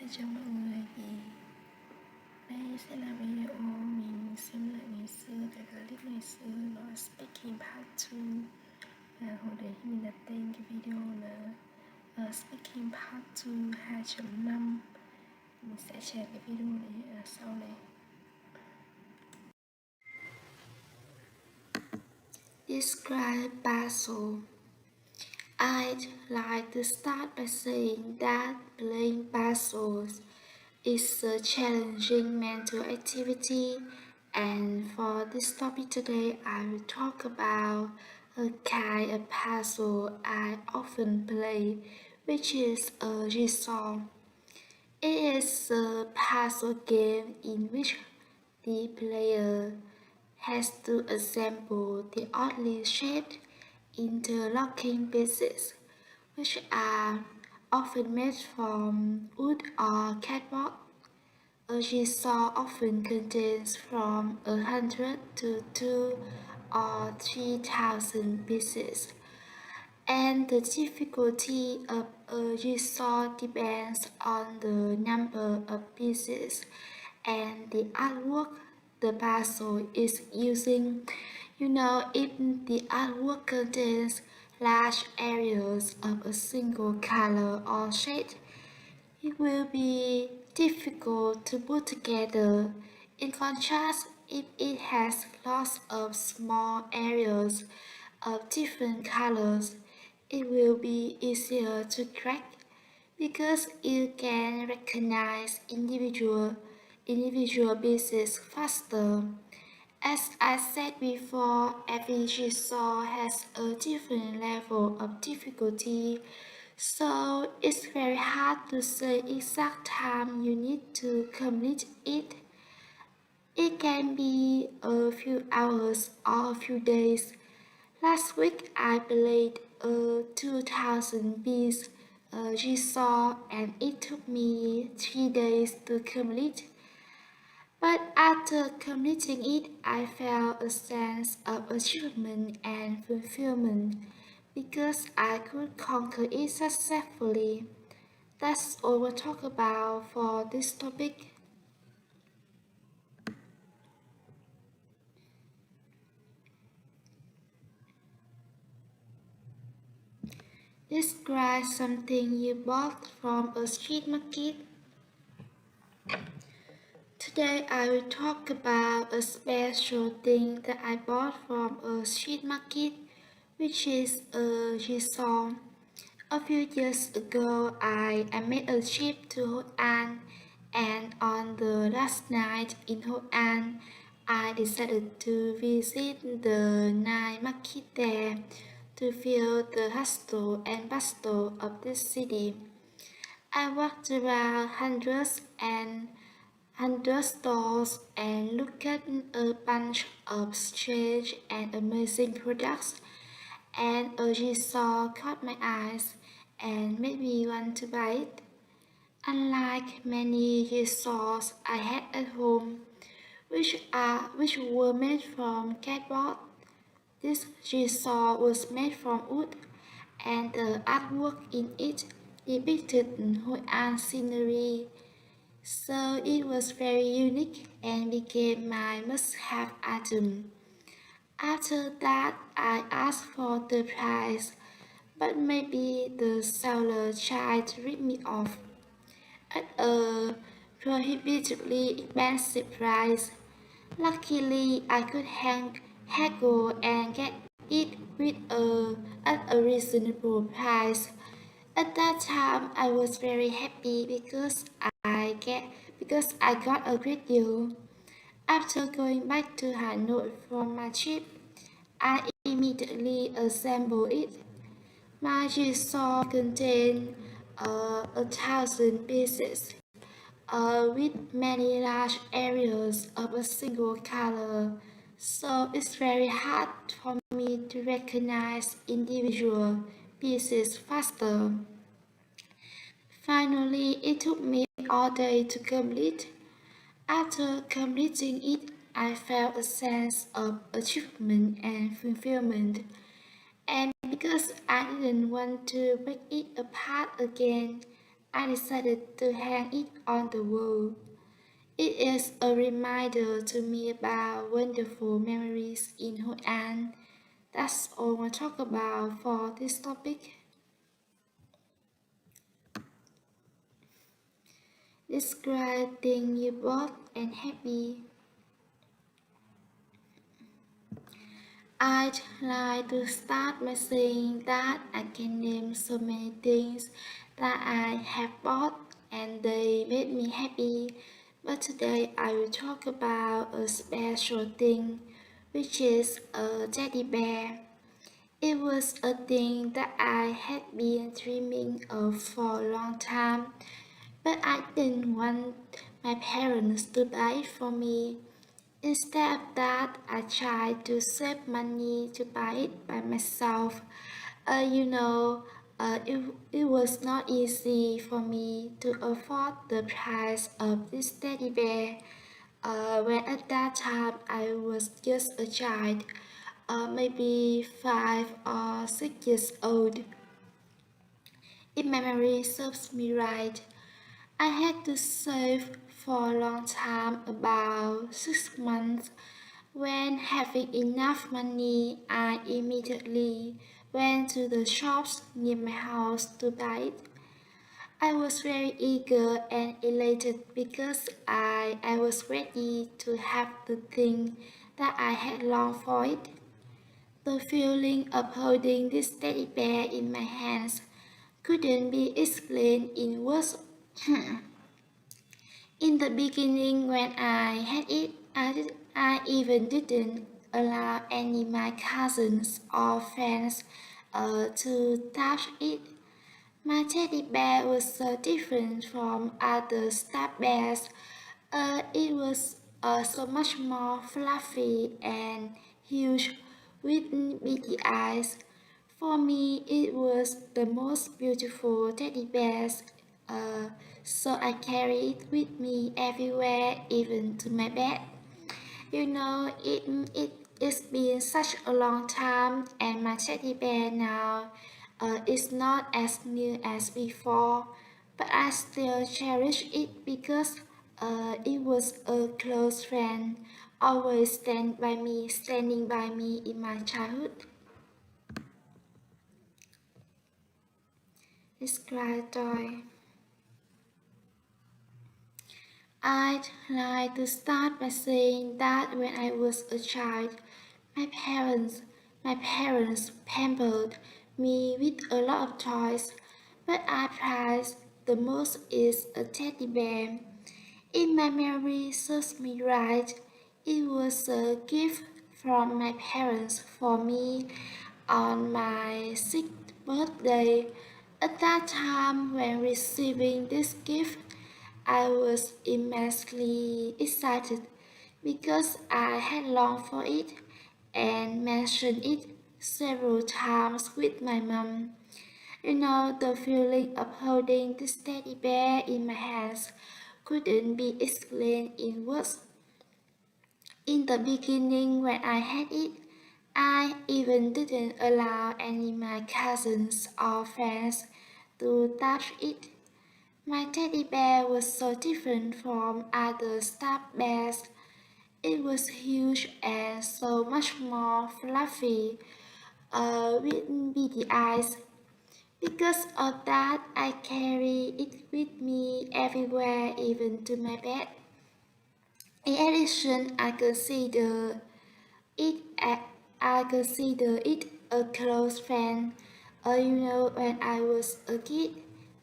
Xin chào mọi người, thì đây sẽ là video mình xem lại ngày xưa, cái clip ngày xưa nó là Speaking Part 2. Hồi đấy thì mình đặt tên cái video là Speaking Part 2 2.5. Mình sẽ share cái video này sau này. Describe puzzle. I'd like to start by saying that playing puzzles is a challenging mental activity, and for this topic today I will talk about a kind of puzzle I often play, which is a jigsaw. It is a puzzle game in which the player has to assemble the oddly shaped interlocking pieces, which are often made from wood or cardboard. A jigsaw often contains from 100 to 2 or 3,000 pieces, and the difficulty of a jigsaw depends on the number of pieces and the artwork the puzzle is using. If the artwork contains large areas of a single color or shade, it will be difficult to put together. In contrast, if it has lots of small areas of different colors, it will be easier to crack because you can recognize individual pieces faster. As I said before, every jigsaw has a different level of difficulty, so it's very hard to say exact time you need to complete it. It can be a few hours or a few days. Last week I played a 2,000 piece jigsaw and it took me 3 days to complete. But after completing it, I felt a sense of achievement and fulfillment because I could conquer it successfully. That's all we'll talk about for this topic. Describe something you bought from a street market. Today I will talk about a special thing that I bought from a street market, which is a jigsaw. A few years ago, I made a trip to Hội An, and on the last night in Hội An, I decided to visit the night market there to feel the hustle and bustle of this city. I walked around hundreds stores and looked at a bunch of strange and amazing products, and a jigsaw caught my eyes and made me want to buy it. Unlike many jigsaws I had at home, which were made from cardboard, this jigsaw was made from wood, and the artwork in it depicted Hội An scenery. So it was very unique and became my must-have item. After that, I asked for the price, but maybe the seller tried to rip me off at a prohibitively expensive price. Luckily, I could haggle and get it at a reasonable price. At that time, I was very happy because I got a great deal. After going back to Hanoi from my trip, I immediately assembled it. My jigsaw contained 1,000 pieces, with many large areas of a single color, so it's very hard for me to recognize individual pieces faster. Finally, it took me all day to complete. After completing it, I felt a sense of achievement and fulfillment. And because I didn't want to break it apart again, I decided to hang it on the wall. It is a reminder to me about wonderful memories in Hội An. That's all I talk about for this topic. Describe things you bought and happy. I'd like to start by saying that I can name so many things that I have bought and they made me happy. But today I will talk about a special thing, which is a teddy bear. It was a thing that I had been dreaming of for a long time, but I didn't want my parents to buy it for me. Instead of that, I tried to save money to buy it by myself. You know, it was not easy for me to afford the price of this teddy bear. When at that time I was just a child, maybe 5 or 6 years old. If memory serves me right, I had to save for a long time, about 6 months. When having enough money, I immediately went to the shops near my house to buy it. I was very eager and elated because I was ready to have the thing that I had longed for it. The feeling of holding this teddy bear in my hands couldn't be explained in words. In the beginning, when I had it, I even didn't allow any of my cousins or friends to touch it. My teddy bear was so different from other stuffed bears. It was so much more fluffy and huge with beady eyes. For me, it was the most beautiful teddy bear, uh, so I carry it with me everywhere, even to my bed. You know, it's been such a long time, and my teddy bear now is not as new as before, but I still cherish it because it was a close friend, always standing by me in my childhood. Describe toy. I'd like to start by saying that when I was a child, my parents, my parents pampered me with a lot of toys, but I prized the most is a teddy bear. If my memory serves me right, it was a gift from my parents for me on my 6th birthday. At that time, when receiving this gift, I was immensely excited because I had longed for it and mentioned it several times with my mom. You know, the feeling of holding this teddy bear in my hands couldn't be explained in words. In the beginning, when I had it, I even didn't allow any of my cousins or friends to touch it. My teddy bear was so different from other stuffed bears. It was huge and so much more fluffy, with beady eyes. Because of that, I carry it with me everywhere, even to my bed. In addition, it a, I consider it a close friend. When I was a kid,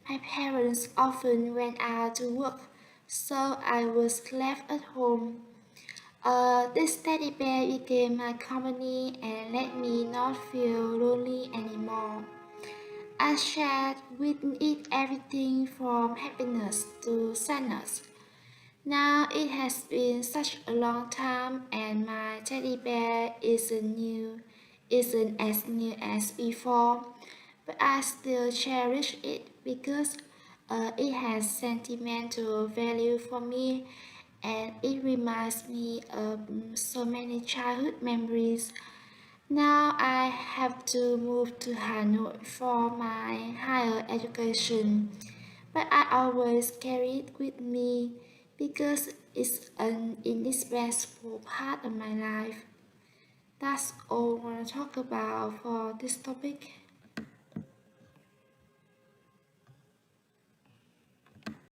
my parents often went out to work, so I was left at home. This teddy bear became my company and let me not feel lonely anymore. I shared with it everything from happiness to sadness. Now it has been such a long time and my teddy bear isn't as new as before, but I still cherish it because it has sentimental value for me and it reminds me of so many childhood memories. Now I have to move to Hanoi for my higher education, but I always carry it with me because it's an indispensable part of my life. That's all I want to talk about for this topic.